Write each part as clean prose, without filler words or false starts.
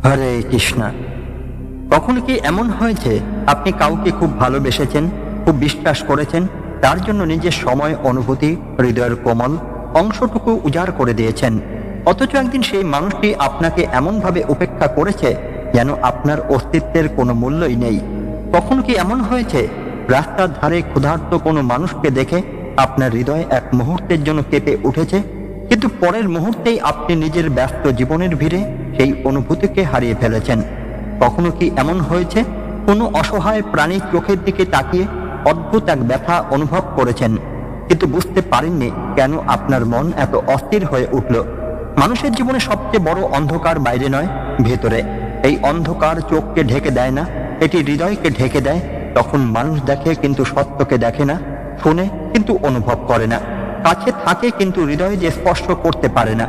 হরে কৃষ্ণা। কখনো কি এমন হয়েছে আপনি কাউকে খুব ভালোবেসেছেন, খুব বিশ্বাস করেছেন, তার জন্য নিজের সময়, অনুভূতি, হৃদয়ের কোমল অংশটুকু উজাড় করে দিয়েছেন, অথচ একদিন সেই মানুষটি আপনাকে এমনভাবে উপেক্ষা করেছে যেন আপনার অস্তিত্বের কোনো মূল্যই নেই? কখনো কি এমন হয়েছে রাস্তার ধারে ক্ষুধার্ত কোনো মানুষকে দেখে আপনার হৃদয় এক মুহূর্তের জন্য কেঁপে উঠেছে, কিন্তু পরের মুহূর্তেই আপনি নিজের ব্যস্ত জীবনের ভিড়ে সেই অনুভূতিকে হারিয়ে ফেলেছেন? কখনো কি এমন হয়েছে কোনো অসহায় প্রাণীর চোখের দিকে তাকিয়ে অদ্ভুত এক ব্যথা অনুভব করেছেন, কিন্তু বুঝতে পারেননি কেন আপনার মন এত অস্থির হয়ে উঠল? মানুষের জীবনে সবচেয়ে বড় অন্ধকার বাইরে নয়, ভেতরে। এই অন্ধকার চোখকে ঢেকে দেয় না, এটি হৃদয়কে ঢেকে দেয়। তখন মানুষ দেখে কিন্তু সত্যকে দেখে না, শুনে কিন্তু অনুভব করে না, কাছে থাকে কিন্তু হৃদয়ে যে স্পর্শ করতে পারে না।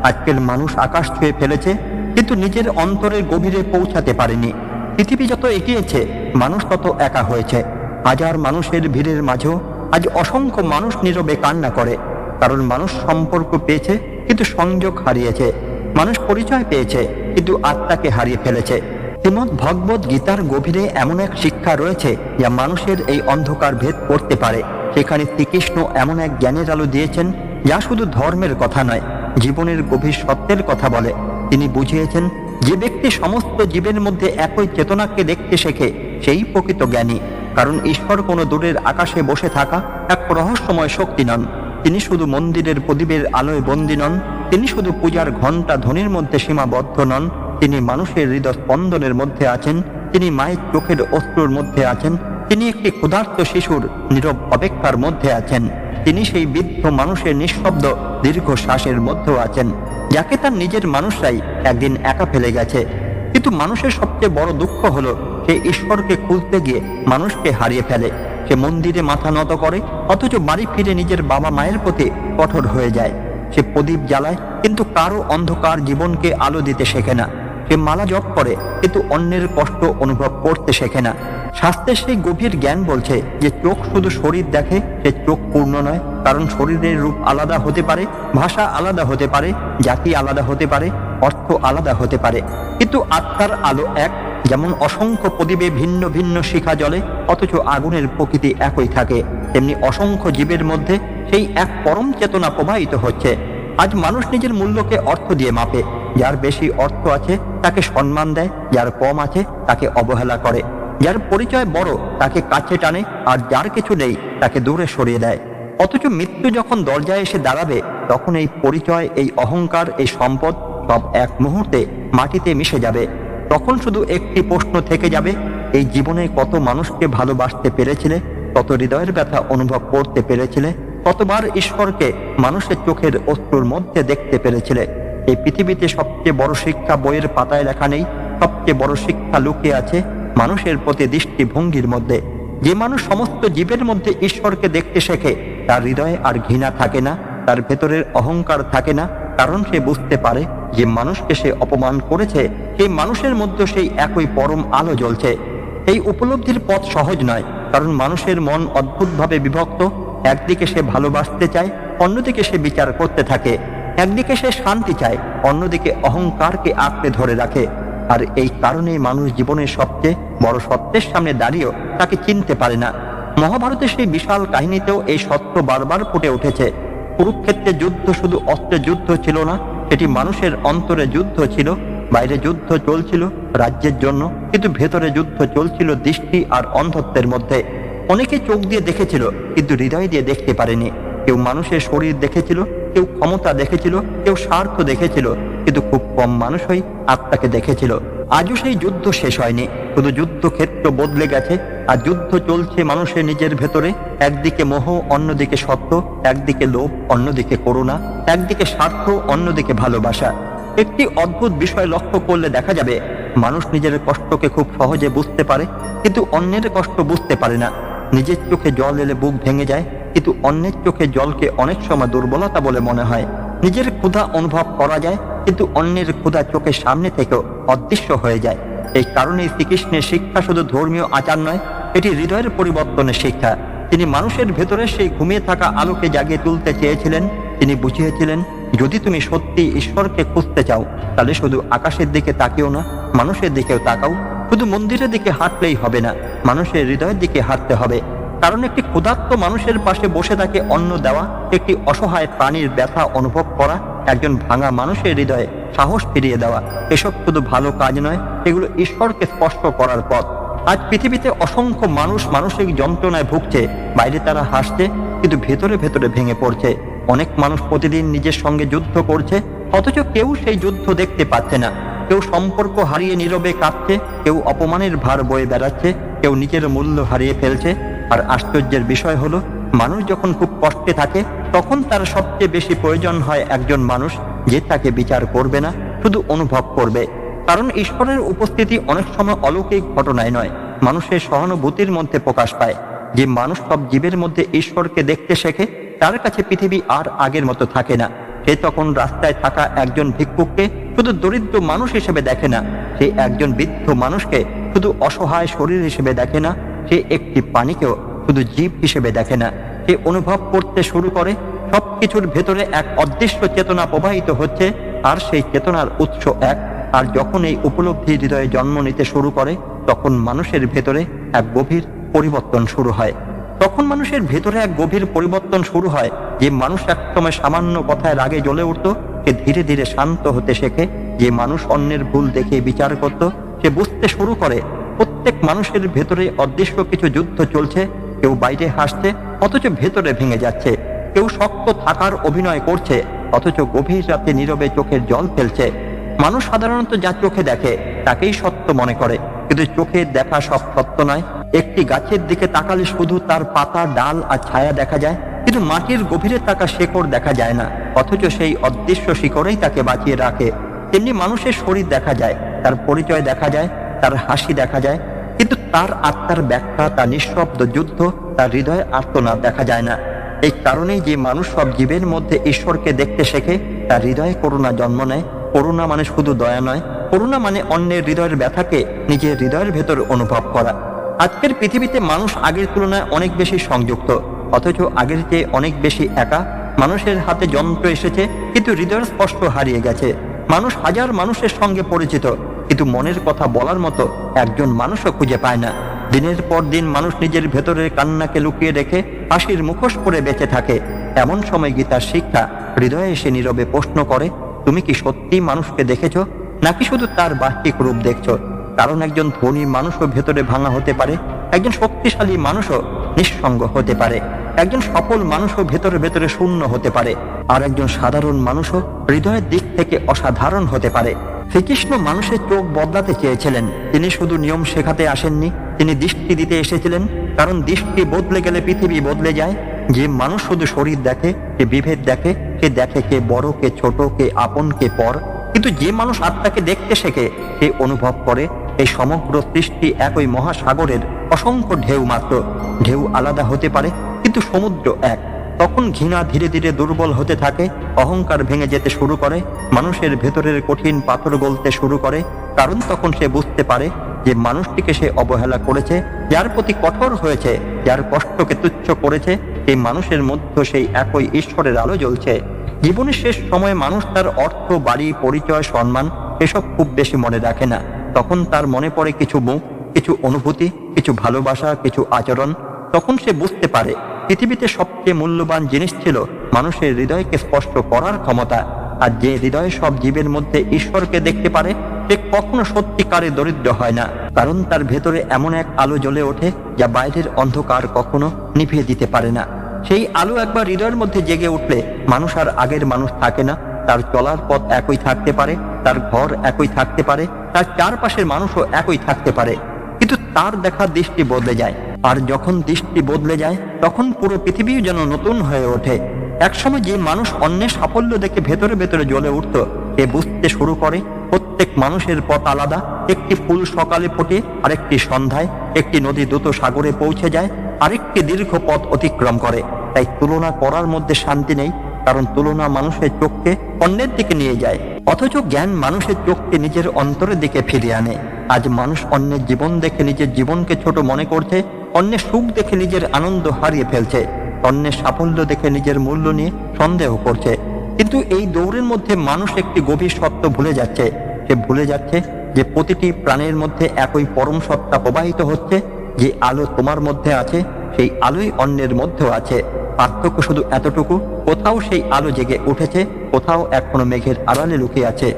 আজকের মানুষ আকাশ ছুঁয়ে ফেলেছে কিন্তু নিজের অন্তরের গভীরে পৌঁছাতে পারেনি। পৃথিবী যত এগিয়েছে মানুষ তত একা হয়েছে। হাজার মানুষের ভিড়ের মাঝেও আজ অসংখ্য মানুষ নীরবে কান্না করে, কারণ মানুষ সম্পর্ক পেয়েছে কিন্তু সংযোগ হারিয়েছে। মানুষ পরিচয় পেয়েছে কিন্তু আত্মাকে হারিয়ে ফেলেছে। শ্রীমদ্ ভগবত গীতার গভীরে এমন এক শিক্ষা রয়েছে যা মানুষের এই অন্ধকার ভেদ করতে পারে। সেখানে শ্রীকৃষ্ণ এমন এক জ্ঞানের আলো দিয়েছেন যা শুধু ধর্মের কথা নয়, জীবনের গভীর সত্যের কথা বলে। তিনি বুঝিয়েছেন, যে ব্যক্তি সমস্ত জীবের মধ্যে একই চেতনাকে দেখতে শেখে সেই প্রকৃত জ্ঞানী। কারণ ঈশ্বর কোনো দূরের আকাশে বসে থাকা এক রহস্যময় শক্তি নন। তিনি শুধু মন্দিরের প্রদীপের আলোয় বন্দী নন, তিনি শুধু পূজার ঘণ্টা ধ্বনির মধ্যে সীমাবদ্ধ নন। তিনি মানুষের হৃদয় স্পন্দনের মধ্যে আছেন, তিনি মায়ের চোখের অশ্রুর মধ্যে আছেন, তিনি একটি ক্ষুধার্ত শিশুর নীরব অপেক্ষার মধ্যে আছেন, তিনি সেই বৃদ্ধ মানুষের নিঃশব্দ দীর্ঘ শ্বাসের মধ্যেও আছেন, যাকে তার নিজের মানুষরাই একদিন একা ফেলে গেছে। কিন্তু মানুষের সবচেয়ে বড় দুঃখ হলো সে ঈশ্বরকে খুঁজতে গিয়ে মানুষকে হারিয়ে ফেলে। সে মন্দিরে মাথা নত করে অথচ বাড়ি ফিরে নিজের বাবা মায়ের প্রতি কঠোর হয়ে যায়। সে প্রদীপ জ্বালায় কিন্তু কারো অন্ধকার জীবনকে আলো দিতে শেখে না। সে মালা জপ করে কিন্তু অন্যের কষ্ট অনুভব করতে শেখে না। শাস্ত্রের সেই গভীর জ্ঞান বলছে যে চোখ শুধু শরীর দেখে, সে চোখ পূর্ণ নয়। কারণ শরীরের রূপ আলাদা হতে পারে, ভাষা আলাদা হতে পারে, জাতি আলাদা হতে পারে, অর্থ আলাদা হতে পারে, কিন্তু আত্মার আলো এক। যেমন অসংখ্য প্রদীপে ভিন্ন ভিন্ন শিখা জ্বলে অথচ আগুনের প্রকৃতি একই থাকে, তেমনি অসংখ্য জীবের মধ্যে সেই এক পরম চেতনা প্রবাহিত হচ্ছে। আজ মানুষ নিজের মূল্যকে অর্থ দিয়ে মাপে। যার বেশি অর্থ আছে তাকে সম্মান দেয়, যার কম আছে তাকে অবহেলা করে, যার পরিচয় বড় তাকে কাছে টানে, আর যার কিছু নেই তাকে দূরে সরিয়ে দেয়। অথচ মৃত্যু যখন দরজায় এসে দাঁড়াবে তখন এই পরিচয়, এই অহংকার, এই সম্পদ সব এক মুহূর্তে মাটিতে মিশে যাবে। তখন শুধু একটি প্রশ্ন থেকে যাবে, এই জীবনে কত মানুষকে ভালোবাসতে পেরেছিলে, কত হৃদয়ের ব্যথা অনুভব করতে পেরেছিলে, কতবার ঈশ্বরকে মানুষের চোখের অশ্রুর মধ্যে দেখতে পেরেছিলে। এই পৃথিবীতে সবচেয়ে বড় শিক্ষা বইয়ের পাতায় লেখা নেই, সবচেয়ে বড় শিক্ষা লুকিয়ে আছে মানুষের প্রতি দৃষ্টিভঙ্গির মধ্যে। যে মানুষ সমস্ত জীবের মধ্যে ঈশ্বরকে দেখতে শেখে তার হৃদয়ে আর ঘৃণা থাকে না, তার ভেতরের অহংকার থাকে না, কারণ সে বুঝতে পারে যে মানুষকে সে অপমান করেছে সেই মানুষের মধ্যে সেই একই পরম আলো জ্বলছে। এই উপলব্ধির পথ সহজ নয়, কারণ মানুষের মন অদ্ভুতভাবে বিভক্ত। একদিকে সে ভালোবাসতে চায়, অন্যদিকে সে বিচার করতে থাকে। একদিকে সে শান্তি চায়, অন্যদিকে অহংকারকে আঁকড়ে ধরে রাখে। আর এই কারণেই মানুষ জীবনের সবচেয়ে বড় সত্যের সামনে দাঁড়িয়েও তাকে চিনতে পারে না। মহাভারতের সেই বিশাল কাহিনীতেও এই সত্য বারবার ফুটে উঠেছে। কুরুক্ষেত্রের যুদ্ধ শুধু অস্ত্রের যুদ্ধ ছিল না, সেটি মানুষের অন্তরে যুদ্ধ ছিল। বাইরে যুদ্ধ চলছিল রাজ্যের জন্য, কিন্তু ভেতরে যুদ্ধ চলছিল দৃষ্টি আর অন্ধত্বের মধ্যে। অনেকে চোখ দিয়ে দেখেছিল কিন্তু হৃদয় দিয়ে দেখতে পারেনি। কেউ মানুষের শরীর দেখেছিল, কেউ ক্ষমতা দেখেছিল, কেউ স্বার্থ দেখেছিল, কিন্তু খুব কম মানুষই আত্মাকে দেখেছিল। আজও সেই যুদ্ধ শেষ হয়নি, শুধু যুদ্ধক্ষেত্র বদলে গেছে। আর যুদ্ধ চলছে মানুষের নিজের ভেতরে। একদিকে মোহ, অন্যদিকে সত্য, একদিকে লোভ, অন্যদিকে করুণা, একদিকে স্বার্থ, অন্যদিকে ভালোবাসা। একটি অদ্ভুত বিষয় লক্ষ্য করলে দেখা যাবে, মানুষ নিজের কষ্টকে খুব সহজে বুঝতে পারে কিন্তু অন্যের কষ্ট বুঝতে পারে না। নিজের চোখে জল এলে বুক ভেঙে যায়, কিন্তু অন্যের চোখে জলকে অনেক সময় দুর্বলতা বলে মনে হয়। নিজের ক্ষুধা অনুভব করা যায় কিন্তু অন্যের ক্ষুধা চোখের সামনে থেকেও অদৃশ্য হয়ে যায়। এই কারণেই শ্রীকৃষ্ণের শিক্ষা শুধু ধর্মীয় আচার নয়, এটি হৃদয়ের পরিবর্তনের শিক্ষা। তিনি মানুষের ভেতরে সেই ঘুমিয়ে থাকা আলোকে জাগিয়ে তুলতে চেয়েছিলেন। তিনি বুঝিয়েছিলেন যদি তুমি সত্যি ঈশ্বরকে খুঁজতে চাও তাহলে শুধু আকাশের দিকে তাকিও না, মানুষের দিকেও তাকাও। শুধু মন্দিরের দিকে হাঁটলেই হবে না, মানুষের হৃদয়ের দিকে হাঁটতে হবে। কারণ একটি ক্ষুধার্ত মানুষের পাশে বসে তাকে অন্ন দেওয়া, একটি অসহায় প্রাণীর ব্যথা অনুভব করা, একজন ভাঙা মানুষের হৃদয়ে সাহস ফিরিয়ে দেওয়া, এসব শুধু ভালো কাজ নয়, এগুলো ঈশ্বরকে স্পষ্ট করার পথ। আজ পৃথিবীতে অসংখ্য মানুষ মানসিক যন্ত্রণায় ভুগছে। বাইরে তারা হাসছে, কিন্তু ভেতরে ভেতরে ভেঙে পড়ছে। অনেক মানুষ প্রতিদিন নিজের সঙ্গে যুদ্ধ করছে, অথচ কেউ সেই যুদ্ধ দেখতে পাচ্ছে না। কেউ সম্পর্ক হারিয়ে নীরবে কাঁদছে, কেউ অপমানের ভার বয়ে বেড়াচ্ছে, কেউ নিজের মূল্য হারিয়ে ফেলছে। আর আশ্চর্যের বিষয় হলো, মানুষ যখন খুব কষ্টে থাকে তখন তার সবচেয়ে বেশি প্রয়োজন হয় একজন মানুষ যে তাকে বিচার করবে না, শুধু অনুভব করবে। কারণ ঈশ্বরের উপস্থিতি অনেক সময় অলৌকিক ঘটনায় নয়, মানুষের সহানুভূতির মধ্যে প্রকাশ পায়। যে মানুষ সব জীবের মধ্যে ঈশ্বরকে দেখতে শেখে, তার কাছে পৃথিবী আর আগের মতো থাকে না। সে তখন রাস্তায় থাকা একজন ভিক্ষুককে শুধু দরিদ্র মানুষ হিসেবে দেখে না, সে একজন বৃদ্ধ মানুষকে শুধু অসহায় শরীর হিসেবে দেখে না, সে একটি প্রাণীকেও শুধু জীব হিসেবে দেখে না। সে অনুভব করতে শুরু করে সবকিছুর ভেতরে এক অদৃশ্য চেতনা প্রবাহিত হচ্ছে, আর সেই চেতনার উৎস এক। আর যখন এই উপলব্ধি হৃদয়ে জন্ম নিতে শুরু করে, তখন মানুষের ভেতরে এক গভীর পরিবর্তন শুরু হয়। যে মানুষ একসময় সামান্য কথায় রাগে জ্বলে উঠত, সে ধীরে ধীরে শান্ত হতে শেখে। যে মানুষ অন্যের ভুল দেখে বিচার করত, সে বুঝতে শুরু করে প্রত্যেক মানুষের ভেতরে অদৃশ্য কিছু যুদ্ধ চলছে। কেউ বাইরে হাসছে, অথচ ভেতরে ভেঙে যাচ্ছে। কেউ শক্ত থাকার অভিনয় করছে, অথচ গভীর রাতে নীরবে চোখের জল ফেলছে। মানুষ সাধারণত যা চোখে দেখে তাকেই সত্য মনে করে, কিন্তু চোখে দেখা সব সত্য নয়। একটি গাছের দিকে তাকালে শুধু তার পাতা, ডাল আর ছায়া দেখা যায়, কিন্তু মাটির গভীরে থাকা শেকড় দেখা যায় না, অথচ সেই অদৃশ্য শিকড়েই তাকে বাঁচিয়ে রাখে। তেমনি মানুষের শরীর দেখা যায়, তার পরিচয় দেখা যায়, তার হাসি দেখা যায়, কিন্তু তার আত্মার ব্যাখ্যা, তার নিঃশব্দ যুদ্ধ, তার হৃদয় আর্তনাদ দেখা যায় না। এই কারণেই যে মানুষ সব জীবের মধ্যে ঈশ্বরকে দেখতে শেখে, তার হৃদয়ে করুণা জন্ম নেয়। করুণা মানে শুধু দয়া নয়, করুণা মানে অন্যের হৃদয়ের ব্যথাকে নিজের হৃদয়ের ভেতর অনুভব করা। আজকের পৃথিবীতে মানুষ আগের তুলনায় অনেক বেশি সংযুক্ত, অথচ আগের চেয়ে অনেক বেশি একা। মানুষের হাতে যন্ত্র এসেছে, কিন্তু হৃদয়ের স্পর্শ হারিয়ে গেছে। মানুষ হাজার মানুষের সঙ্গে পরিচিত, কিন্তু মনের কথা বলার মতো একজন মানুষও খুঁজে পায় না। দিনের পর দিন মানুষ নিজের ভেতরের কান্নাকে লুকিয়ে রেখে হাসির মুখোশ পরে বেঁচে থাকে। এমন সময় গীতার শিক্ষা হৃদয়ে এসে নীরবে প্রশ্ন করে, তুমি কি সত্যি মানুষকে দেখেছ, নাকি শুধু তার বাহ্যিক রূপ দেখছো? কারণ একজন ধনী মানুষও ভেতরে ভাঙা হতে পারে, একজন শক্তিশালী মানুষও নিঃসঙ্গ হতে পারে, একজন সফল মানুষও ভেতরে ভেতরে শূন্য হতে পারে, আর একজন সাধারণ মানুষও হৃদয়ের দিক থেকে অসাধারণ হতে পারে। শ্রীকৃষ্ণ মানুষের চোখ বদলাতে চেয়েছিলেন। তিনি শুধু নিয়ম শেখাতে আসেননি, তিনি দৃষ্টি দিতে এসেছিলেন। কারণ দৃষ্টি বদলে গেলে পৃথিবী বদলে যায়। যে মানুষ শুধু শরীর দেখে, সে বিভেদ দেখে, সে দেখে কে বড়, কে ছোট, কে আপন, কে পর। কিন্তু যে মানুষ আত্মাকে দেখতে শেখে, সে অনুভব করে এই সমগ্র সৃষ্টি একই মহাসাগরের অসংখ্য ঢেউ মাত্র। ঢেউ আলাদা হতে পারে, কিন্তু সমুদ্র এক। তখন ঘৃণা ধীরে ধীরে দুর্বল হতে থাকে, অহংকার ভেঙে যেতে শুরু করে, মানুষের ভেতরের কঠিন পাথর গলতে শুরু করে। কারণ তখন সে বুঝতে পারে যে মানুষটিকে সে অবহেলা করেছে, যার প্রতি কঠোর হয়েছে, যার কষ্টকে তুচ্ছ করেছে, সেই মানুষের মধ্যে সেই একই ঈশ্বরের আলো জ্বলছে। জীবনের শেষ সময়ে মানুষ তার অর্থ, বাড়ি, পরিচয়, সম্মান এসব খুব বেশি মনে রাখে না। তখন তার মনে পড়ে কিছু মুখ, কিছু অনুভূতি, কিছু ভালোবাসা, কিছু আচরণ। তখন সে বুঝতে পারে পৃথিবীতে সবচেয়ে মূল্যবান জিনিস ছিল মানুষের হৃদয়কে স্পষ্ট করার ক্ষমতা। আর যে হৃদয় সব জীবের মধ্যে ঈশ্বরকে দেখতে পারে, সে কখনো সত্যিকারে দরিদ্র হয় না। কারণ তার ভেতরে এমন এক আলো জ্বলে ওঠে, যা বাইরের অন্ধকার কখনো নিভিয়ে দিতে পারে না। সেই আলো একবার হৃদয়ের মধ্যে জেগে উঠলে মানুষ আর আগের মানুষ থাকে না। তার চলার পথ একই থাকতে পারে, তার ঘর একই থাকতে পারে, তার চারপাশের মানুষও একই থাকতে পারে, কিন্তু তার দেখা দৃষ্টি বদলে যায়। আর যখন দৃষ্টি বদলে যায়, তখন পুরো পৃথিবীও যেন নতুন হয়ে ওঠে। একসময় যে মানুষ অন্যের সাফল্য দেখে ভেতরে ভেতরে জ্বলে উঠত, সে বুঝতে শুরু করে প্রত্যেক মানুষের পথ আলাদা। একটি ফুল সকালে ফোটে, আরেকটি সন্ধ্যায়। একটি নদী দ্রুত সাগরে পৌঁছে যায়, আরেকটি দীর্ঘ পথ অতিক্রম করে। তাই তুলনা করার মধ্যে শান্তি নেই, কারণ তুলনা মানুষের চোখকে অন্যের দিকে নিয়ে যায়, অথচ জ্ঞান মানুষের চোখকে নিজের অন্তরের দিকে ফিরিয়ে আনে। আজ মানুষ অন্যের জীবন দেখে নিজের জীবনকে ছোট মনে করছে, অন্যের সুখ দেখে নিজের আনন্দ হারিয়ে ফেলছে, অন্যের সাফল্য দেখে নিজের মূল্য নিয়ে সন্দেহ করছে। কিন্তু এই দৌড়ের মধ্যে মানুষ একটি গভীর সত্য ভুলে যাচ্ছে। সে ভুলে যাচ্ছে যে প্রতিটি প্রাণের মধ্যে একই পরম সত্তা প্রবাহিত হচ্ছে। যে আলো তোমার মধ্যে আছে সেই আলোই অন্যের মধ্যেও আছে। পার্থক্য শুধু এতটুকু, কোথাও সেই আলো জেগে উঠেছে, কোথাও এখনো মেঘের আড়ালে লুকিয়ে আছে।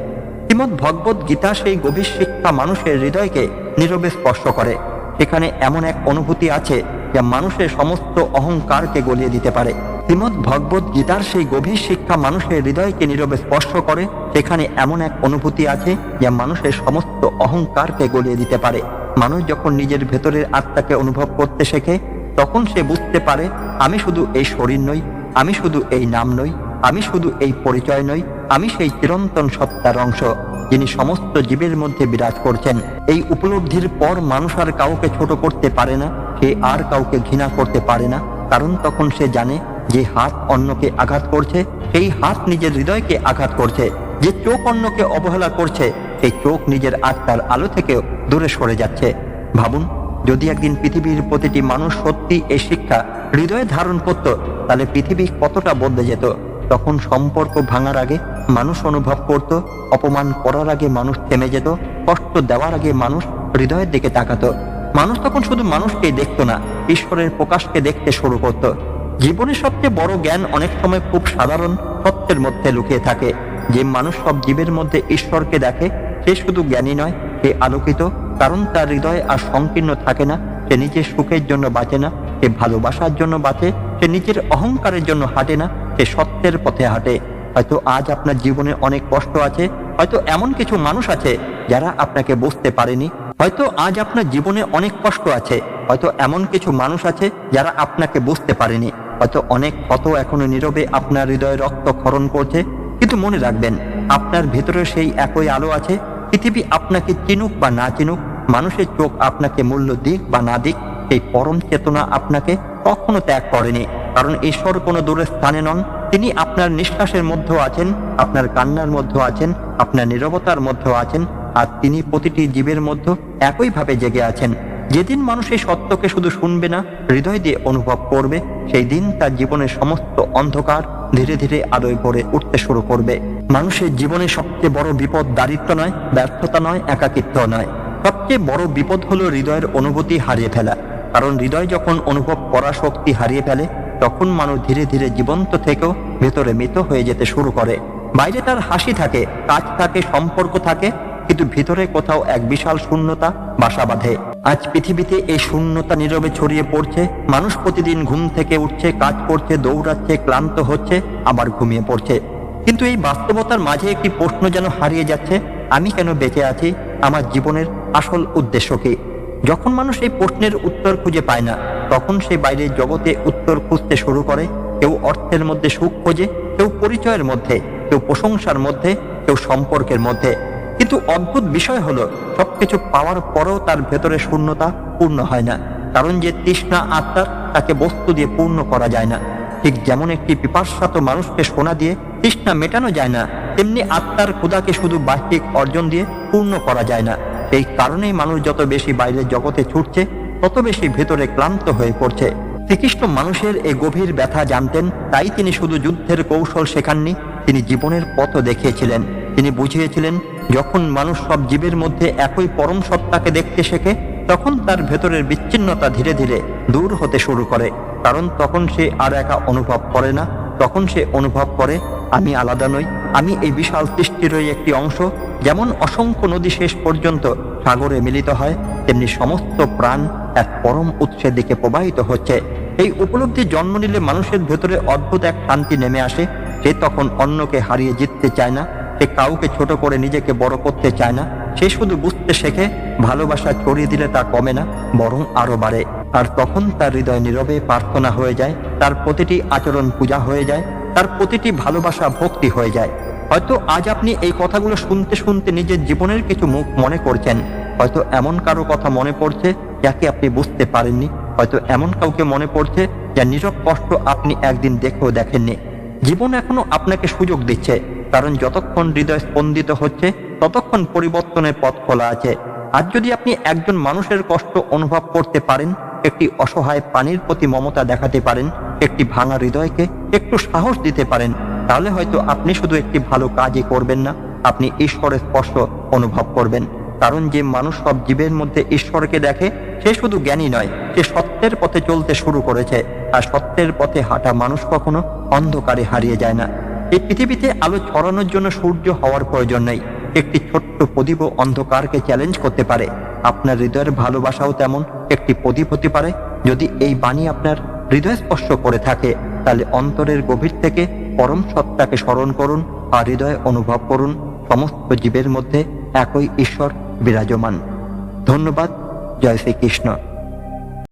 শ্রীমদ্ ভগবত গীতা সেই গভীর শিক্ষা মানুষের হৃদয়কে নীরবে স্পর্শ করে। সেখানে এমন এক অনুভূতি আছে যা মানুষের সমস্ত অহংকারকে গলিয়ে দিতে পারে। শ্রীমদ্ ভগবত গীতার সেই গভীর শিক্ষা মানুষের হৃদয়কে নীরবে স্পর্শ করে। সেখানে এমন এক অনুভূতি আছে যা মানুষের সমস্ত অহংকারকে গলিয়ে দিতে পারে। মানুষ যখন নিজের ভেতরের আত্মাকে অনুভব করতে শেখে, তখন সে বুঝতে পারে, আমি শুধু এই শরীর নই, আমি শুধু এই নাম নই, আমি শুধু এই পরিচয় নই, আমি সেই চিরন্তন সত্তার অংশ যিনি সমস্ত জীবের মধ্যে বিরাজ করছেন। এই উপলব্ধির পর মানুষ আর কাউকে ছোট করতে পারে না, সে আর কাউকে ঘৃণা করতে পারে না। কারণ তখন সে জানে যে হাত অন্যকে আঘাত করছে, সেই হাত নিজের হৃদয়কে আঘাত করছে। যে চোখ অন্যকে অবহেলা করছে, সেই চোখ নিজের আত্মার আলো থেকেও দূরে সরে যাচ্ছে। ভাবুন, যদি একদিন পৃথিবীর প্রতিটি মানুষ সত্যি এই শিক্ষা হৃদয়ে ধারণ করত, তাহলে পৃথিবী কতটা বদলে যেত। তখন সম্পর্ক ভাঙার আগে মানুষ অনুভব করত, অপমান করার আগে মানুষ থেমে যেত, কষ্ট দেওয়ার আগে মানুষ হৃদয়ের দিকে তাকাতো। মানুষ তখন শুধু মানুষকেই দেখত না, ঈশ্বরের প্রকাশকে দেখতে শুরু করত। জীবনের সবচেয়ে বড় জ্ঞান অনেক সময় খুব সাধারণ সত্যের মধ্যে লুকিয়ে থাকে। যে মানুষ সব জীবের মধ্যে ঈশ্বরকে দেখে, সে শুধু জ্ঞানী নয়, সে আলোকিত। কারণ তার হৃদয় আর সংকীর্ণ থাকে না। সে নিজের সুখের জন্য বাঁচে না, সে ভালোবাসার জন্য বাঁচে। সে নিজের অহংকারের জন্য হাঁটে না, সে সত্যের পথে হাঁটে। হয়তো আজ আপনার জীবনে অনেক কষ্ট আছে, হয়তো এমন কিছু মানুষ আছে যারা আপনাকে বুঝতে পারেনি। হয়তো আজ আপনার জীবনে অনেক কষ্ট আছে, হয়তো এমন কিছু মানুষ আছে যারা আপনাকে বুঝতে পারেনি। হয়তো অনেক ক্ষত এখনো নীরবে আপনার হৃদয়ে রক্তক্ষরণ করছে। কিন্তু মনে রাখবেন, আপনার ভেতরে সেই একই আলো আছে। পৃথিবী আপনাকে চিনুক বা না চিনুক, মানুষের চোখ আপনাকে মূল্য দিক বা না দিক, সেই পরম চেতনা আপনাকে কখনো ত্যাগ করেনি। কারণ ঈশ্বর কোনো দূরের স্থানে নন, তিনি আপনার নিঃশ্বাসের মধ্যেও আছেন, আপনার কান্নার মধ্যেও আছেন, আপনার নীরবতার মধ্যেও আছেন। আর তিনি প্রতিটি জীবের মধ্যে একইভাবে জেগে আছেন। যেদিন মানুষ এই সত্যকে শুধু শুনবে না, হৃদয় দিয়ে অনুভব করবে, সেই দিন তার জীবনের সমস্ত অন্ধকার ধীরে ধীরে আলোয় ভরে উঠতে শুরু করবে। মানুষের জীবনে সবচেয়ে বড় বিপদ দারিদ্র নয়, ব্যর্থতা নয়, একাকিত্ব নয়। সবচেয়ে বড় বিপদ হলো হৃদয়ের অনুভূতি হারিয়ে ফেলা। কারণ হৃদয় যখন অনুভব করার শক্তি হারিয়ে ফেলে, তখন মানুষ ধীরে ধীরে জীবন্ত থেকেও ভেতরে মৃত হয়ে যেতে শুরু করে। বাইরে তার হাসি থাকে, কাজ থাকে, সম্পর্ক থাকে, কিন্তু ভিতরে কোথাও এক বিশাল শূন্যতা বাসা বাঁধে। আজ পৃথিবীতে এই শূন্যতা নীরবে ছড়িয়ে পড়ছে। মানুষ প্রতিদিন ঘুম থেকে উঠছে, কাজ করছে, দৌড়াচ্ছে, ক্লান্ত হচ্ছে, আবার ঘুমিয়ে পড়ছে। কিন্তু এই বাস্তবতার মাঝে একটি প্রশ্ন যেন হারিয়ে যাচ্ছে, আমি কেন বেঁচে আছি? আমার জীবনের আসল উদ্দেশ্য কি? যখন মানুষ এই প্রশ্নের উত্তর খুঁজে পায় না, তখন সে বাইরের জগতে উত্তর খুঁজতে শুরু করে। কেউ অর্থের মধ্যে সুখ খোঁজে, কেউ পরিচয়ের মধ্যে, কেউ প্রশংসার মধ্যে, কেউ সম্পর্কের মধ্যে। কিন্তু অদ্ভুত বিষয় হলো, সবকিছু পাওয়ার পরেও তার ভেতরে শূন্যতা পূর্ণ হয় না। কারণ যে তৃষ্ণা আত্মার, তাকে বস্তু দিয়ে পূর্ণ করা যায় না। ঠিক যেমন একটি পিপাসার্ত মানুষকে সোনা দিয়ে তৃষ্ণা মেটানো যায় না, তেমনি আত্মার ক্ষুধাকে শুধু বাহ্যিক অর্জন দিয়ে পূর্ণ করা যায় না। এই কারণেই মানুষ যত বেশি বাইরের জগতে ছুটছে, তত বেশি ভেতরে ক্লান্ত হয়ে পড়ছে। শ্রীকৃষ্ণ মানুষের এই গভীর ব্যথা জানতেন, তাই তিনি শুধু যুদ্ধের কৌশল শেখাননি, তিনি জীবনের পথ দেখিয়েছিলেন। তিনি বুঝিয়েছিলেন, যখন মানুষ সব জীবের মধ্যে একই পরম সত্তাকে দেখতে শেখে, তখন তার ভেতরের বিচ্ছিন্নতা ধীরে ধীরে দূর হতে শুরু করে। কারণ তখন সে আর একা অনুভব করে না, তখন সে অনুভব করে, আমি আলাদা নই, আমি এই বিশাল সৃষ্টিরই একটি অংশ। যেমন অসংখ্য নদী শেষ পর্যন্ত সাগরে মিলিত হয়, তেমনি সমস্ত প্রাণ এক পরম উৎসের দিকে প্রবাহিত হচ্ছে। এই উপলব্ধি জন্ম নিলে মানুষের ভেতরে অদ্ভুত এক শান্তি নেমে আসে। সে তখন অন্যকে হারিয়ে জিততে চায় না, সে কাউকে ছোট করে নিজেকে বড় করতে চায় না। সে শুধু বুঝতে শেখে, ভালোবাসা ছড়িয়ে দিলে তা কমে না, বরং আরো বাড়ে। আর তখন তার হৃদয় নীরবে প্রার্থনা হয়ে যায়, তার প্রতিটি আচরণ পূজা হয়ে যায়, তার প্রতিটি ভালোবাসা ভক্তি হয়ে যায়। হয়তো আজ আপনি এই কথাগুলো শুনতে শুনতে নিজের জীবনের কিছু মুখ মনে করছেন। হয়তো এমন কারো কথা মনে পড়ছে যাকে আপনি বুঝতে পারেননি। হয়তো এমন কাউকে মনে পড়ছে যার নীরব কষ্ট আপনি একদিন দেখেও দেখেননি। জীবন এখনো আপনাকে সুযোগ দিচ্ছে, কারণ যতক্ষণ হৃদয় স্পন্দিত হচ্ছে, ততক্ষণ পরিবর্তনের পথ খোলা আছে। আজ যদি আপনি একজন মানুষের কষ্ট অনুভব করতে পারেন, একটি অসহায় প্রাণীর প্রতি মমতা দেখাতে পারেন, একটি ভাঙা হৃদয়কে একটু সাহস দিতে পারেন, তাহলে হয়তো আপনি শুধু একটি ভালো কাজই করবেন না, আপনি ঈশ্বরের স্পর্শ অনুভব করবেন। কারণ যে মানুষ সব জীবের মধ্যে ঈশ্বরকে দেখে সে শুধু জ্ঞানী নয়, সে সত্যের পথে চলতে শুরু করেছে। আর সত্যের পথে হাঁটা মানুষ কখনো অন্ধকারে হারিয়ে যায় না। এই পৃথিবীতে আলো ছড়ানোর জন্য সূর্য হওয়ার প্রয়োজন নেই। একটি ছোট্ট প্রদীপ অন্ধকারকে চ্যালেঞ্জ করতে পারে। আপনার হৃদয়ের ভালোবাসাও তেমন একটি প্রদীপ হতে পারে। যদি এই বাণী আপনার হৃদয় স্পর্শ করে থাকে, তাহলে অন্তরের গভীর থেকে পরম সত্তাকে স্মরণ করুন আর হৃদয় অনুভব করুন সমস্ত জীবের মধ্যে একই ঈশ্বর বিরাজমান। ধন্যবাদ। জয় শ্রীকৃষ্ণ।